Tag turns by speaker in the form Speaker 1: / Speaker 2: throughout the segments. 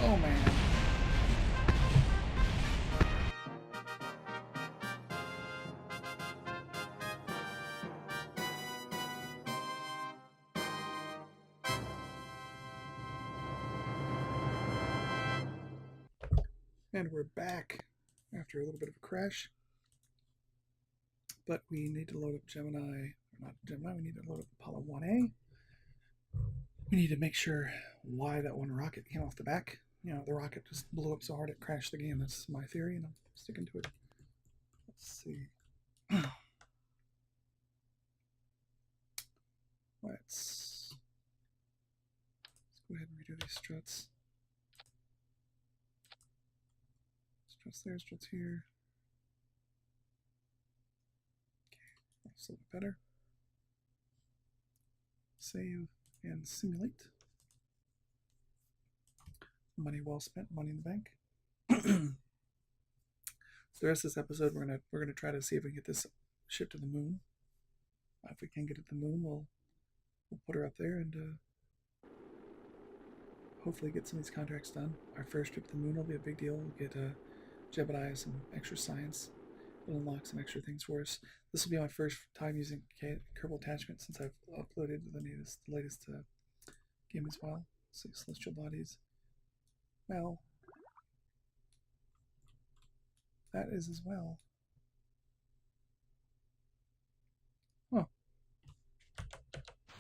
Speaker 1: Oh man. And we're back after a little bit of a crash. But we need to load up Gemini, or not Gemini, we need to load up Apollo 1A. We need to make sure why that one rocket came off the back. You know, the rocket just blew up so hard it crashed the game. That's my theory, and I'm sticking to it. Let's see. Let's go ahead and redo these struts. Struts there, struts here. Okay, that's a little bit better. Save and simulate. Money well spent, money in the bank. So the rest of this episode, we're gonna try to see if we can get this ship to the moon. If we can get it to the moon, we'll put her up there and hopefully get some of these contracts done. Our first trip to the moon will be a big deal. We'll get Jebediah some extra science. It'll unlock some extra things for us. This will be my first time using Kerbal attachment since I've uploaded the latest game as well. So celestial bodies. Well, that is as well. Oh.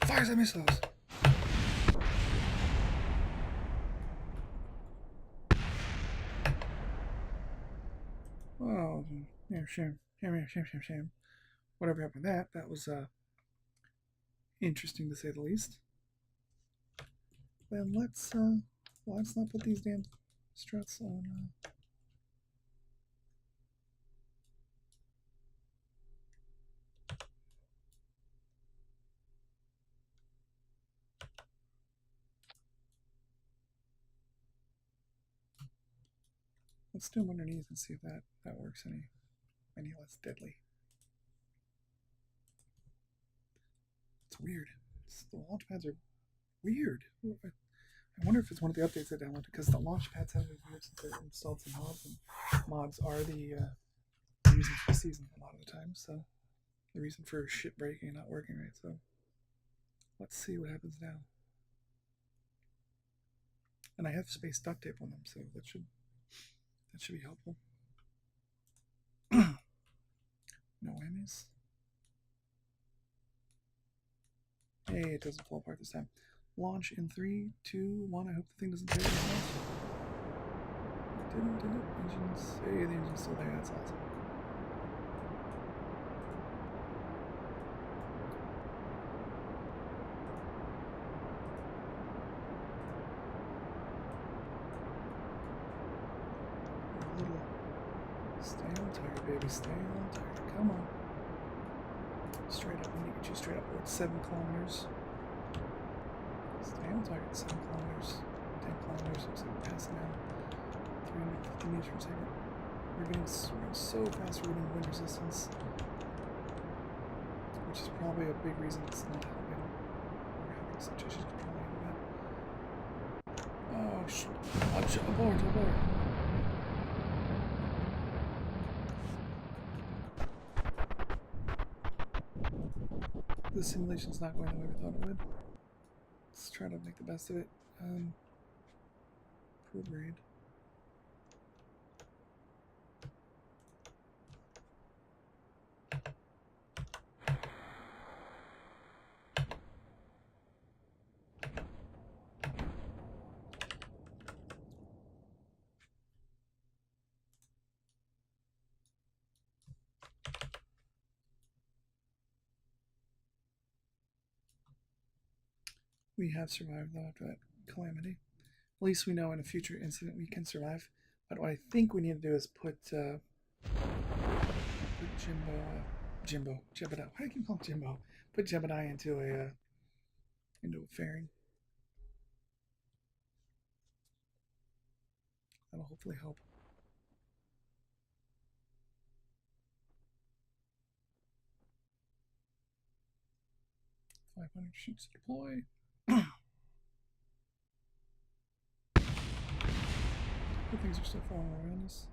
Speaker 1: Fires and missiles! Oh, yeah, shame. Whatever happened to that? That was interesting to say the least. Then let's not put these damn struts on. Let's do them underneath and see if that works any less deadly. It's weird. The launch pads are weird. I wonder if it's one of the updates I downloaded, because the launch pads have been weird since I installed some mods, and mods are the reason for the season a lot of the time, so the reason for ship breaking and not working right. So let's see what happens now. And I have space duct tape on them, so that should be helpful. No whammies. Hey, it doesn't fall apart this time. Launch in 3, 2, 1. I hope the thing doesn't tear itself. It didn't, did it? Engines. Hey, the engine's still there. That's awesome. Stay on target, baby. Stay on target. Come on. Straight up. We need to get you straight up. We're at 7 kilometers. Stay on target. 7 kilometers. 10 kilometers. Looks like we're passing out. 350 meters per second. We're getting so fast. We're getting wind resistance, which is probably a big reason it's not helping. We're having such issues controlling that. Oh, abort. The simulation's not going the way we thought it would. Let's try to make the best of it. Grade. We have survived though after that calamity. At least we know in a future incident we can survive. But what I think we need to do is put Jebediah. Why do I keep calling Jimbo? Put Jebediah into a fairing. That'll hopefully help. 500 sheets deploy. still falling around us?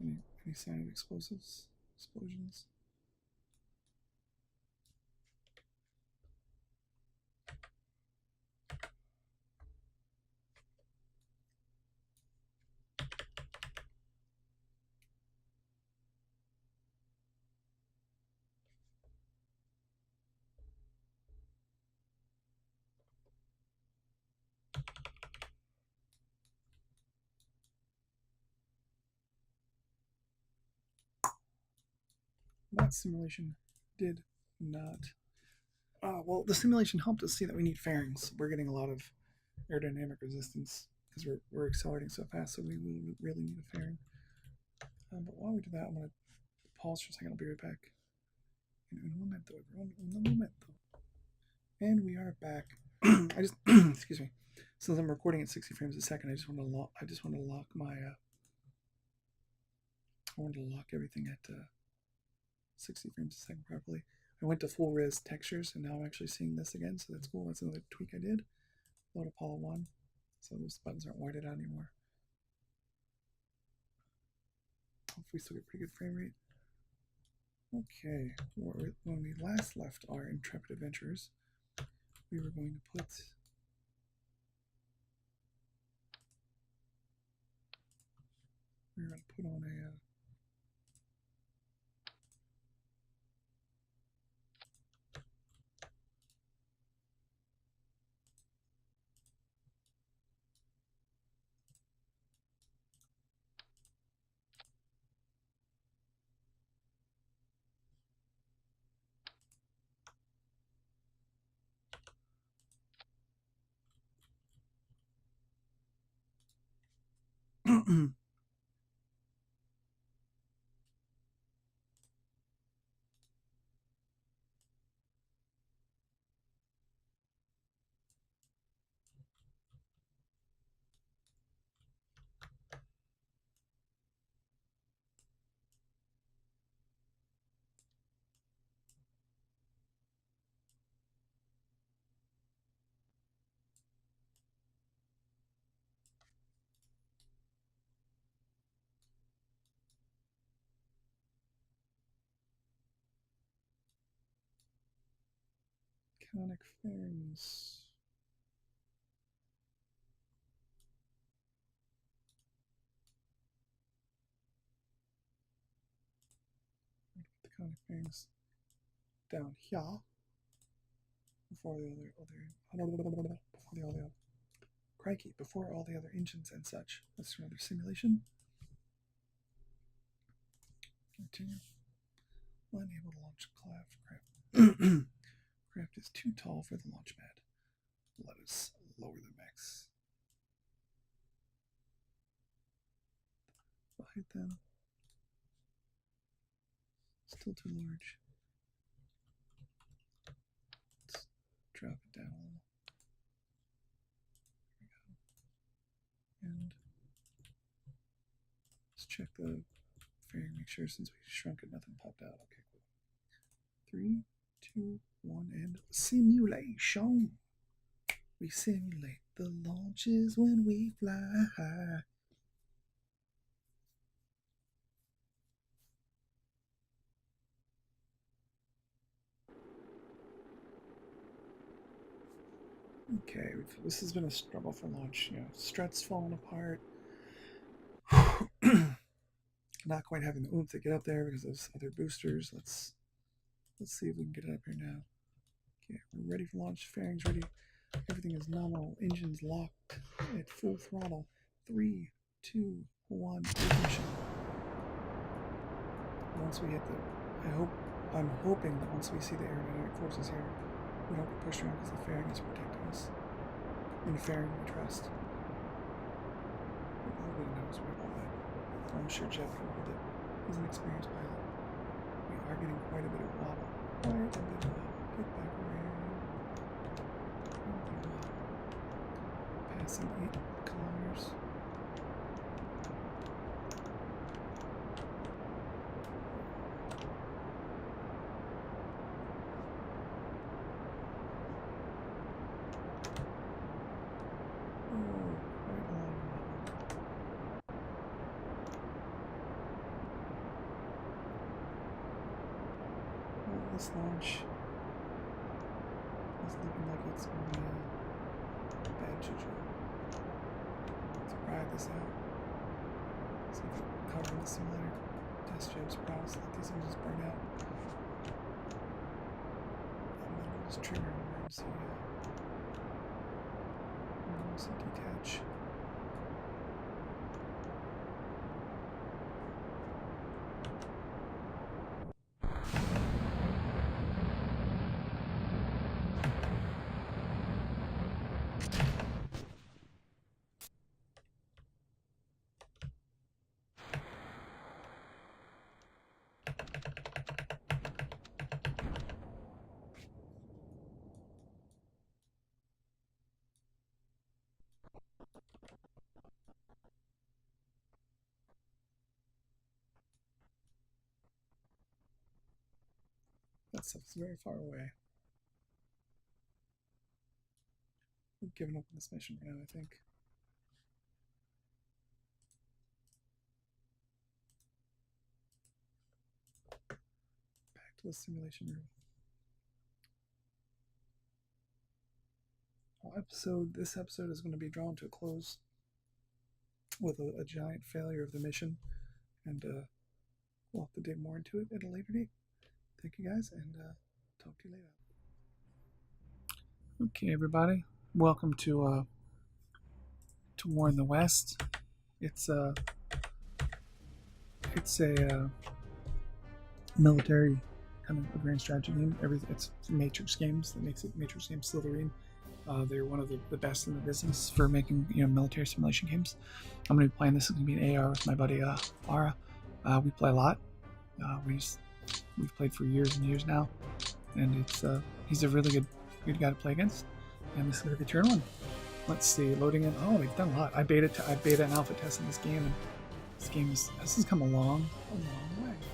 Speaker 1: Any sign of explosions? That simulation did not. Well, the simulation helped us see that we need fairings. We're getting a lot of aerodynamic resistance because we're accelerating so fast, so we really need a fairing. But while we do that, I'm going to pause for a second. I'll be right back. In un momento, everyone. Un momento. And we are back. I just excuse me. Since I'm recording at 60 frames a second, I just want to lock my. I wanted to lock everything at 60 frames a second properly. I went to full res textures, and now I'm actually seeing this again, so that's cool. That's another tweak I did. Load Apollo 1, so those buttons aren't whited out anymore. Hopefully we still get pretty good frame rate. Okay, when we last left our intrepid adventurers, we were going to put on a conic fairings. The conic fairings down here before all the other engines and such. Let's do another simulation. Continue. Unable to launch craft. Craft is too tall for the launch pad. Let us lower the max. The height then. Still too large. Let's drop it down a little. There we go. And let's check the fairing, make sure since we shrunk it, nothing popped out. Okay, cool. 3, 2, 1, and simulation. We simulate the launches when we fly high. Okay, this has been a struggle for launch. You know, struts falling apart. Not quite having the oomph to get up there because of those other boosters. Let's see if we can get it up here now. Okay, we're ready for launch. Fairings ready. Everything is nominal. Engines locked at full throttle. 3, 2, 1. Ignition. Once we hit I'm hoping that once we see the aerodynamic forces here, we don't get pushed around because the fairing is protecting us. And the fairing we trust. Nobody knows about all that. I'm sure Jeff can hold it. He's an experienced pilot. We are getting quite a bit of wobble. Get back around. Passing 8 kilometers. this launch is looking like it's going to be a bad juju. Let's ride this out. See if we can cover the simulator. Test jobs browse. Let these things just burn out. And then we'll just trigger emergency detach. That stuff's very far away. We've given up on this mission for now, I think. Back to the simulation room. This episode is going to be drawn to a close with a giant failure of the mission, and we'll have to dig more into it at a later date. Thank you guys, and talk to you later. Okay, everybody, welcome to War in the West. It's a military kind of a grand strategy game. It's Matrix Games that makes it Matrix Games Slytherin. They're one of the best in the business for making military simulation games. I'm going to be playing this. It's going to be an AR with my buddy Ara. We play a lot. We've played for years and years now, and he's a really good guy to play against. And this is going to be turn one. Let's see, loading in. Oh, we've done a lot. I beta and alpha testing this game, and this has come a long way.